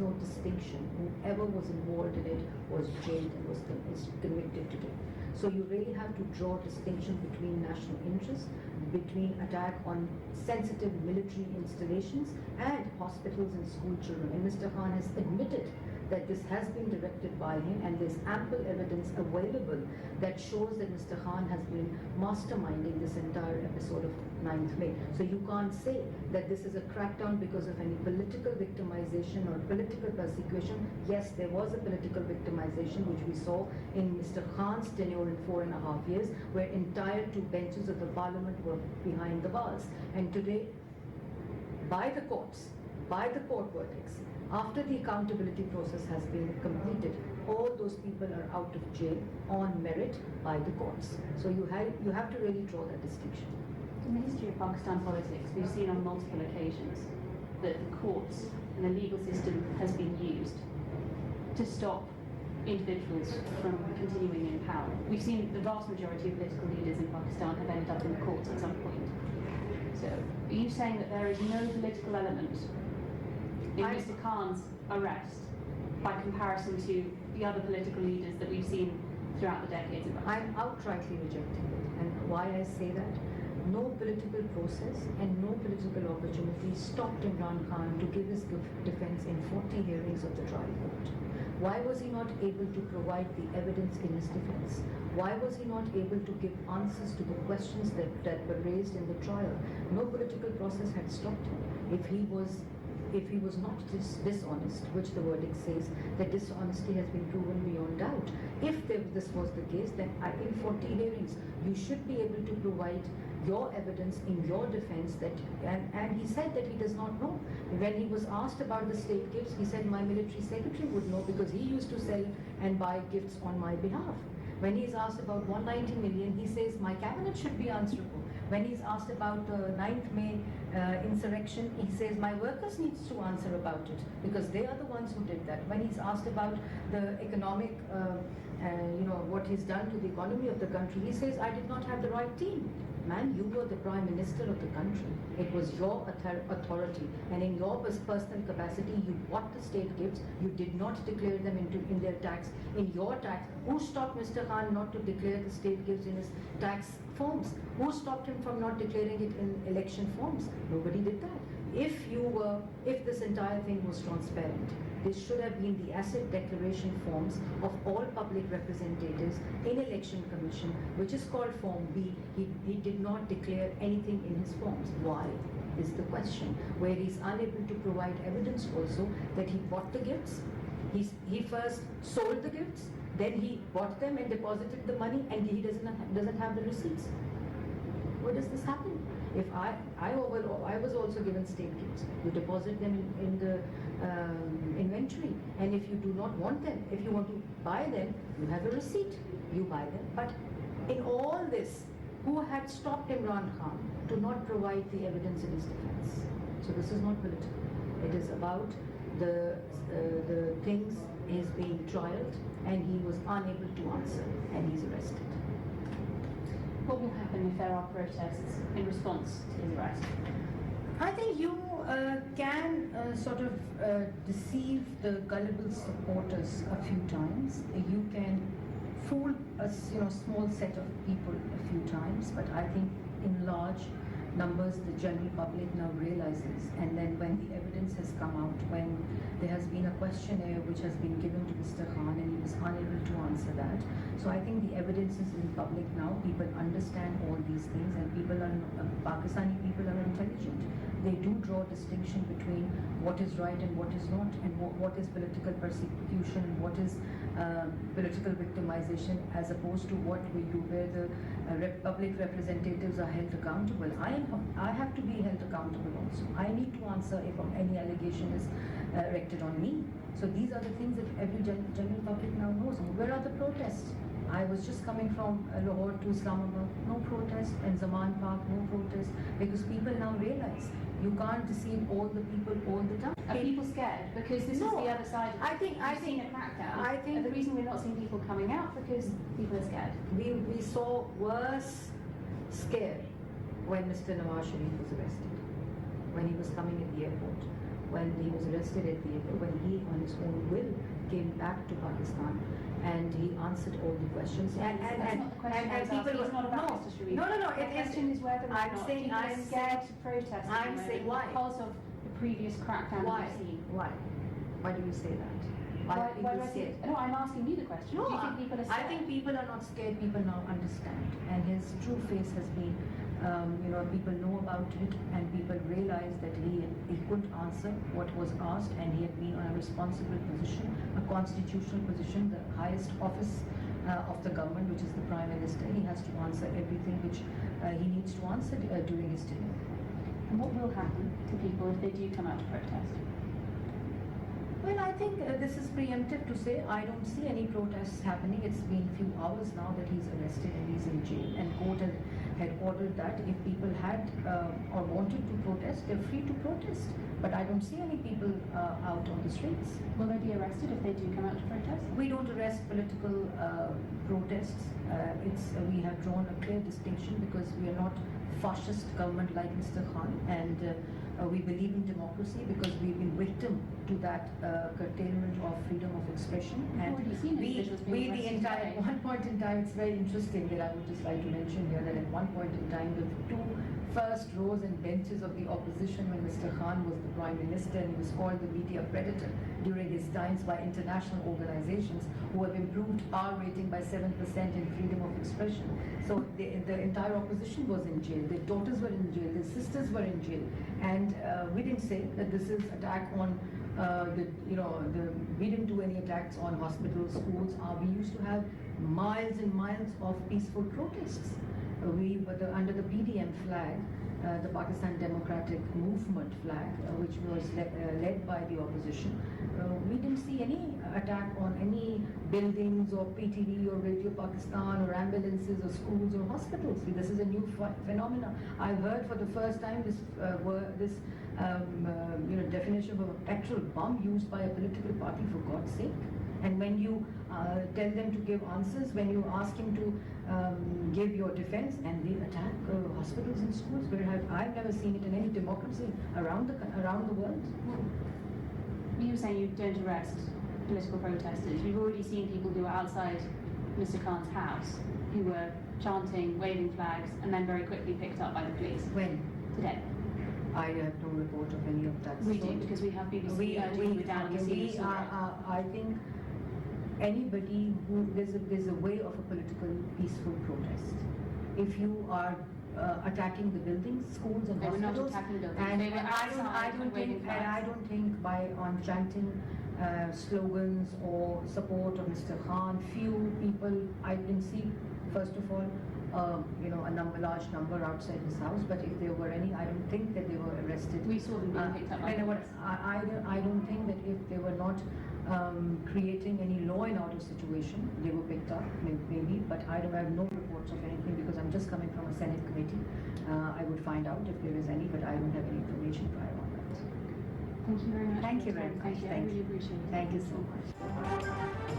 no distinction. Whoever was involved in it was jailed and was convicted today. So you really have to draw distinction between national interests, between attack on sensitive military installations and hospitals and school children. And Mr. Khan has admitted that this has been directed by him, and there's ample evidence available that shows that Mr. Khan has been masterminding this entire episode of 9th May. So you can't say that this is a crackdown because of any political victimization or political persecution. Yes, there was a political victimization which we saw in Mr. Khan's tenure in 4.5 years, where entire 2 benches of the parliament were behind the bars. And today, by the courts, by the court verdicts, after the accountability process has been completed, all those people are out of jail on merit by the courts. So you have to really draw that distinction. In the history of Pakistan politics, we've seen on multiple occasions that the courts and the legal system has been used to stop individuals from continuing in power. We've seen the vast majority of political leaders in Pakistan have ended up in the courts at some point. So are you saying that there is no political element in Mr. Khan's arrest by comparison to the other political leaders that we've seen throughout the decades? I'm outrightly rejecting it. And why I say that? No political process and no political opportunity stopped Imran Khan to give his defense in 40 hearings of the trial court. Why was he not able to provide the evidence in his defense? Why was he not able to give answers to the questions that were raised in the trial? No political process had stopped him. If he was not dishonest, which the verdict says that dishonesty has been proven beyond doubt. If this was the case, then in 40 hearings, you should be able to provide your evidence in your defense that, and he said that he does not know. When he was asked about the state gifts, he said my military secretary would know because he used to sell and buy gifts on my behalf. When he is asked about 190 million, he says my cabinet should be answerable. When he's asked about the 9th May insurrection, he says my workers needs to answer about it because they are the ones who did that. When he's asked about the economic, what he's done to the economy of the country, he says I did not have the right team. Man, you were the prime minister of the country. It was your authority, and in your personal capacity, you bought the state gifts. You did not declare them in their tax. In your tax, who stopped Mr. Khan not to declare the state gifts in his tax forms? Who stopped him from not declaring it in election forms? Nobody did that. If this entire thing was transparent, this should have been the asset declaration forms of all public representatives in election commission, which is called Form B. He did not declare anything in his forms. Why is the question? Where he's unable to provide evidence also that he bought the gifts. He first sold the gifts, then he bought them and deposited the money, and he doesn't have the receipts. Where does this happen? If I was also given state gifts, you deposit them in the inventory, and if you do not want them, if you want to buy them, you have a receipt, you buy them. But in all this, who had stopped Imran Khan to not provide the evidence in his defense? So this is not political. It is about the things is being trialed, and he was unable to answer, and he's arrested. What will happen if there are protests in response to his arrest? I think you can deceive the gullible supporters a few times. You can fool a small set of people a few times, but I think in large numbers the general public now realizes, and then when the evidence has come out, when there has been a questionnaire which has been given to Mr. Khan and he was unable to answer that. So I think the evidence is in public now, people understand all these things, and Pakistani people are intelligent. They do draw a distinction between what is right and what is not, and what is political persecution, what is political victimization, as opposed to what we do where the public representatives are held accountable. I have to be held accountable also. I need to answer if any allegation is erected on me. So these are the things that every general public now knows. Where are the protests? I was just coming from Lahore to Islamabad, no protest, and Zaman Park, no protest, because people now realize you can't deceive all the people all the time. Are people scared? Because this is the other side. I think a crackdown. And the reason we're not seeing people coming out because people are scared. We saw worse scare when Mr. Nawaz Sharif was arrested, when he was coming at the airport, when he was arrested at the airport, when he on his own will came back to Pakistan, and he answered all the questions. That's not the question I was asking. It's not about Mr. Sharif. No. The question is whether or not people are scared to protest. I'm saying why? Because of the previous crackdown Why? we've seen. Why? Why do you say that? Why are people scared? No, I'm asking you the question. No, do you think people are scared? I think people are not scared. People now understand, and his true face has been, people know about it, and people realize that he couldn't answer what was asked, and he had been on a responsible position, a constitutional position, the highest office of the government, which is the Prime Minister. He has to answer everything which he needs to answer during his tenure. And what will happen to people if they do come out to protest? Well, I think this is preemptive to say. I don't see any protests happening. It's been a few hours now that he's arrested and he's in jail, and court had ordered that if people had or wanted to protest, they're free to protest. But I don't see any people out on the streets. Will they be arrested if they do come out to protest? We don't arrest political protests. We have drawn a clear distinction because we are not fascist government like Mr. Khan, and we believe in democracy because we've been victim to that curtailment of freedom of expression. And at one point in time, it's very interesting that I would just like to mention here that at one point in time, the two first rows and benches of the opposition when Mr. Khan was the Prime Minister, and he was called the media predator during his times by international organizations who have improved our rating by 7% in freedom of expression. So the entire opposition was in jail, their daughters were in jail, their sisters were in jail, and we didn't say that this is attack on we didn't do any attacks on hospitals, schools. We used to have miles and miles of peaceful protests. We were under the PDM flag, the Pakistan Democratic Movement flag, which was led by the opposition. We didn't see any attack on any buildings or PTV or Radio Pakistan or ambulances or schools or hospitals. This is a new phenomenon. I've heard for the first time this definition of a petrol bomb used by a political party, for God's sake. And when you tell them to give answers, when you ask him to give your defense, and they attack hospitals and schools, I've never seen it in any democracy around the world. You were saying you don't arrest political protesters. We've already seen people who were outside Mr. Khan's house who were chanting, waving flags, and then very quickly picked up by the police. When? Today. I have no report of any of that. We do, because we have BBC who were down on the scene. I think anybody who there's a way of a political peaceful protest. If you are attacking the buildings, schools and hospitals, were not attacking buildings. I don't think by chanting slogans or support of Mr. Khan, few people I can see. First of all, a large number outside his house. But if there were any, I don't think that they were arrested. We saw them being picked up. I don't think that if they were not creating any law and order situation, they were picked up, maybe. But I have no reports of anything because I'm just coming from a Senate committee. I would find out if there is any, but I don't have any information prior on that. Thank you very much. Thank you very much. I really appreciate it. Thank you so much.